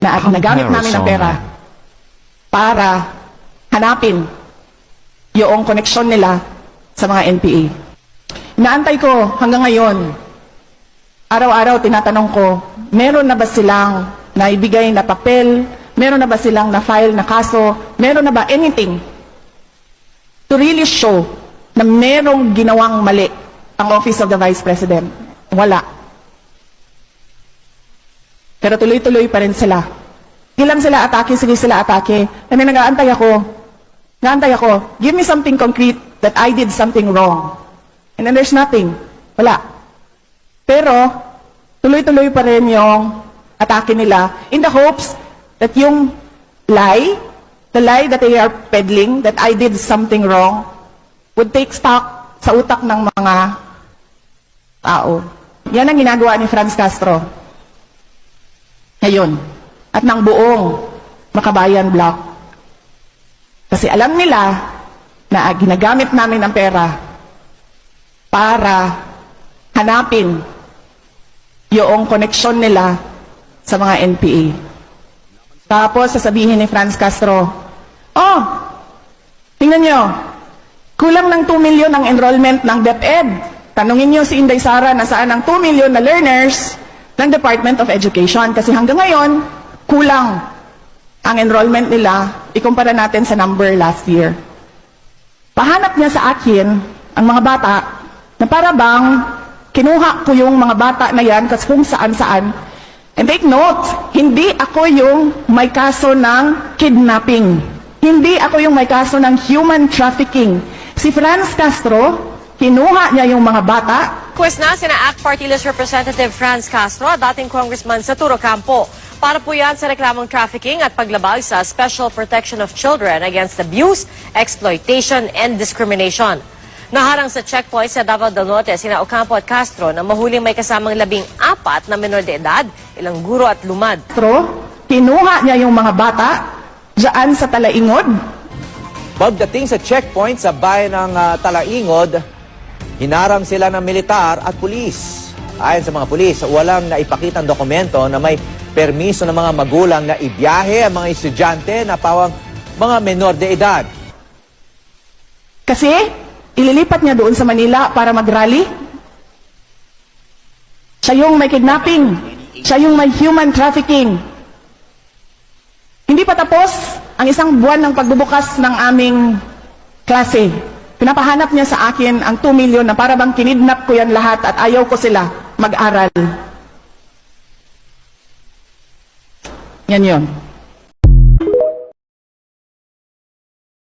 na nagamit namin ang pera para hanapin yung koneksyon nila sa mga NPA. Inaantay ko hanggang ngayon, araw-araw tinatanong ko, meron na ba silang naibigay na papel, meron na ba silang na-file na kaso, meron na ba anything to really show na merong ginawang mali ang Office of the Vice President? Wala. Pero tuloy-tuloy pa rin sila. Ilan sila atake, sige sila atake. And then nag-aantay ako. Give me something concrete that I did something wrong. And then there's nothing. Wala. Pero, tuloy-tuloy pa rin yung atake nila in the hopes that yung lie, the lie that they are peddling, that I did something wrong, would take stock sa utak ng mga tao. Yan ang ginagawa ni Franz Castro ngayon, at ng buong Makabayan Bloc. Kasi alam nila na ginagamit namin ang pera para hanapin yung koneksyon nila sa mga NPA. Tapos sasabihin ni Franz Castro, oh, tingnan nyo, kulang ng 2 million ang enrollment ng DepEd. Tanungin nyo si Inday Sara na saan ang 2 million na learners ng Department of Education. Kasi hanggang ngayon, kulang ang enrollment nila, ikumpara natin sa number last year. Pahanap niya sa akin ang mga bata na para bang kinuha ko yung mga bata na yan kasi kung saan-saan. And take note, hindi ako yung may kaso ng kidnapping. Hindi ako yung may kaso ng human trafficking. Si Franz Castro, kinuha niya yung mga bata. Request na sina ACT Party List Representative Franz Castro at dating Congressman Saturo Campo para po yan sa reklamong trafficking at paglabag sa Special Protection of Children against abuse, exploitation, and discrimination. Naharang sa checkpoint sa Davao del Norte sina Ocampo at Castro na mahuling may kasamang 14 na menor de edad, ilang guro at lumad. Castro, kinuha niya yung mga bata dyan sa Talaingod. Pagdating sa checkpoint sa bayan ng Talaingod, hinarang sila ng militar at pulis. Ayon sa mga pulis, walang naipakitang dokumento na may permiso ng mga magulang na ibiyahe ang mga estudyante na pawang mga menor de edad. Kasi ililipat niya doon sa Manila para mag-rally. Siya yung may kidnapping. Siya yung may human trafficking. Hindi pa tapos ang isang buwan ng pagbubukas ng aming klase. Pinapahanap niya sa akin ang 2 million na para bang kinidnap ko yan lahat at ayaw ko sila mag-aral. Yan yun.